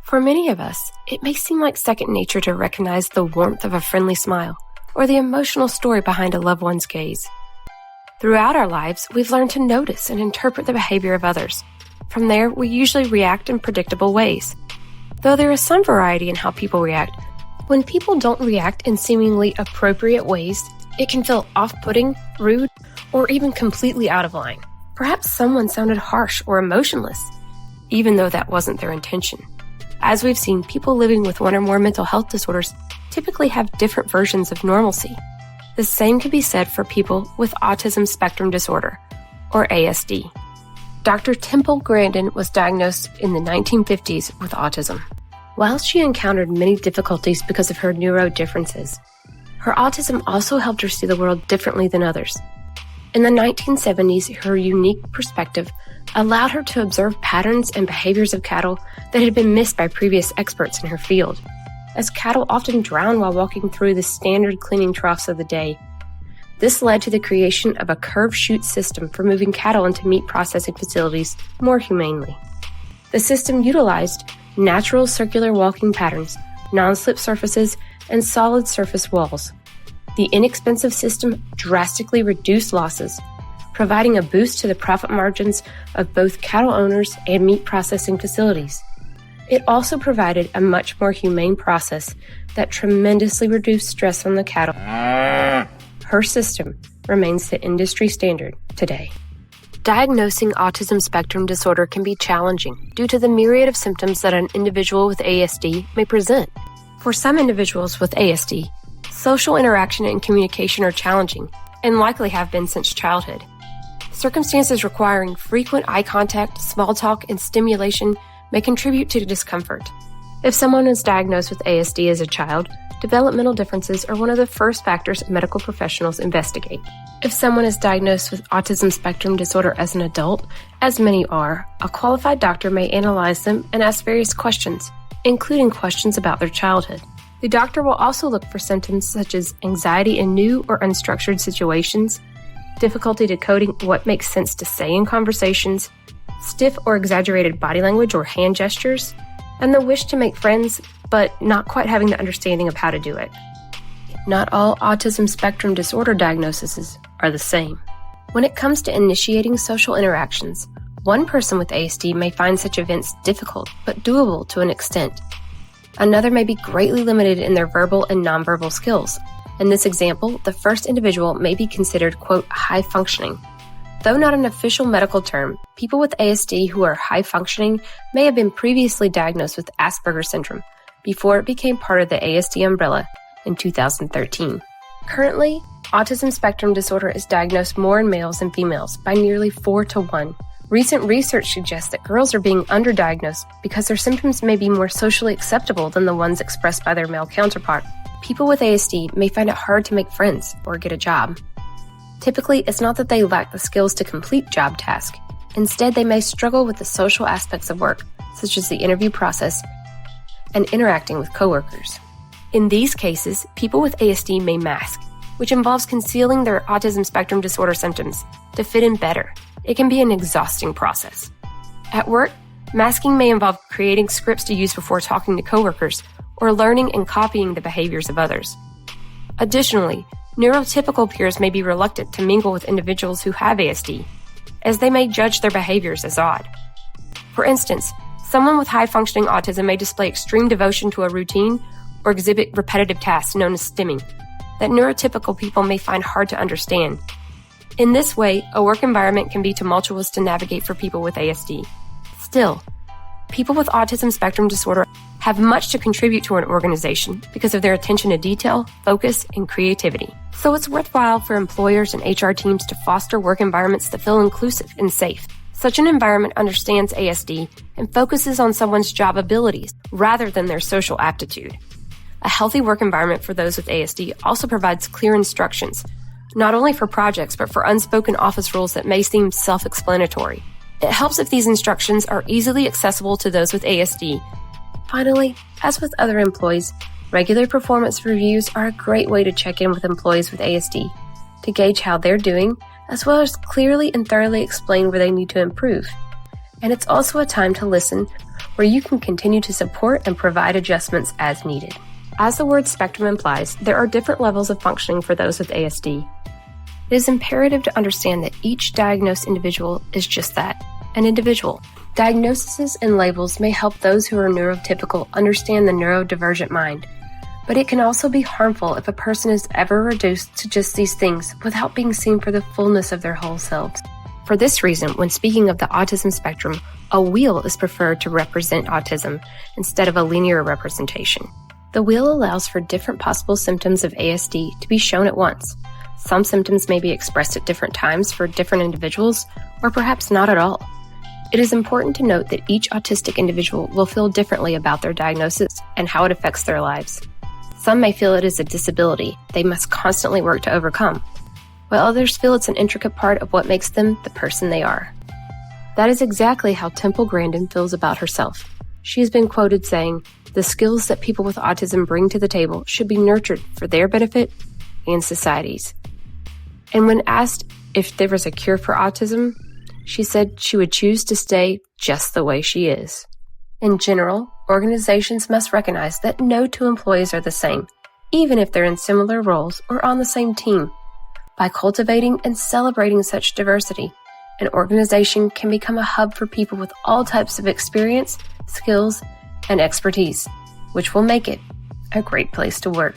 For many of us, it may seem like second nature to recognize the warmth of a friendly smile or the emotional story behind a loved one's gaze. Throughout our lives, we've learned to notice and interpret the behavior of others. From there, we usually react in predictable ways. Though there is some variety in how people react, when people don't react in seemingly appropriate ways, it can feel off-putting, rude, or even completely out of line. Perhaps someone sounded harsh or emotionless, even though that wasn't their intention. As we've seen, people living with one or more mental health disorders typically have different versions of normalcy. The same can be said for people with autism spectrum disorder, or ASD. Dr. Temple Grandin was diagnosed in the 1950s with autism. While she encountered many difficulties because of her neuro differences, her autism also helped her see the world differently than others. In the 1970s, her unique perspective allowed her to observe patterns and behaviors of cattle that had been missed by previous experts in her field, as cattle often drown while walking through the standard cleaning troughs of the day. This led to the creation of a curved chute system for moving cattle into meat processing facilities more humanely. The system utilized natural circular walking patterns, non-slip surfaces, and solid surface walls. The inexpensive system drastically reduced losses, providing a boost to the profit margins of both cattle owners and meat processing facilities. It also provided a much more humane process that tremendously reduced stress on the cattle. Her system remains the industry standard today. Diagnosing autism spectrum disorder can be challenging due to the myriad of symptoms that an individual with ASD may present. For some individuals with ASD, social interaction and communication are challenging and likely have been since childhood. Circumstances requiring frequent eye contact, small talk, and stimulation may contribute to discomfort. If someone is diagnosed with ASD as a child, developmental differences are one of the first factors medical professionals investigate. If someone is diagnosed with autism spectrum disorder as an adult, as many are, a qualified doctor may analyze them and ask various questions, including questions about their childhood. The doctor will also look for symptoms such as anxiety in new or unstructured situations, difficulty decoding what makes sense to say in conversations, stiff or exaggerated body language or hand gestures, and the wish to make friends, but not quite having the understanding of how to do it. Not all autism spectrum disorder diagnoses are the same. When it comes to initiating social interactions, one person with ASD may find such events difficult, but doable to an extent. Another may be greatly limited in their verbal and nonverbal skills. In this example, the first individual may be considered, quote, high functioning. Though not an official medical term, people with ASD who are high functioning may have been previously diagnosed with Asperger's syndrome before it became part of the ASD umbrella in 2013. Currently, autism spectrum disorder is diagnosed more in males than females by nearly 4-1. Recent research suggests that girls are being underdiagnosed because their symptoms may be more socially acceptable than the ones expressed by their male counterpart. People with ASD may find it hard to make friends or get a job. Typically, it's not that they lack the skills to complete job tasks. Instead, they may struggle with the social aspects of work, such as the interview process and interacting with coworkers. In these cases, people with ASD may mask, which involves concealing their autism spectrum disorder symptoms to fit in better. It can be an exhausting process. At work, masking may involve creating scripts to use before talking to coworkers or learning and copying the behaviors of others. Additionally, neurotypical peers may be reluctant to mingle with individuals who have ASD, as they may judge their behaviors as odd. For instance, someone with high-functioning autism may display extreme devotion to a routine or exhibit repetitive tasks known as stimming that neurotypical people may find hard to understand. In this way, a work environment can be tumultuous to navigate for people with ASD. Still, people with autism spectrum disorder have much to contribute to an organization because of their attention to detail, focus, and creativity. So it's worthwhile for employers and HR teams to foster work environments that feel inclusive and safe. Such an environment understands ASD and focuses on someone's job abilities rather than their social aptitude. A healthy work environment for those with ASD also provides clear instructions, not only for projects but for unspoken office rules that may seem self-explanatory. It helps if these instructions are easily accessible to those with ASD. Finally, as with other employees, regular performance reviews are a great way to check in with employees with ASD to gauge how they're doing, as well as clearly and thoroughly explain where they need to improve. And it's also a time to listen where you can continue to support and provide adjustments as needed. As the word spectrum implies, there are different levels of functioning for those with ASD. It is imperative to understand that each diagnosed individual is just that, an individual. Diagnoses and labels may help those who are neurotypical understand the neurodivergent mind, but it can also be harmful if a person is ever reduced to just these things without being seen for the fullness of their whole selves. For this reason, when speaking of the autism spectrum, a wheel is preferred to represent autism instead of a linear representation. The wheel allows for different possible symptoms of ASD to be shown at once. Some symptoms may be expressed at different times for different individuals, or perhaps not at all. It is important to note that each autistic individual will feel differently about their diagnosis and how it affects their lives. Some may feel it is a disability they must constantly work to overcome, while others feel it's an intricate part of what makes them the person they are. That is exactly how Temple Grandin feels about herself. She has been quoted saying, "The skills that people with autism bring to the table should be nurtured for their benefit and society's." And when asked if there was a cure for autism, she said she would choose to stay just the way she is. In general, organizations must recognize that no two employees are the same, even if they're in similar roles or on the same team. By cultivating and celebrating such diversity, an organization can become a hub for people with all types of experience, skills, and expertise, which will make it a great place to work.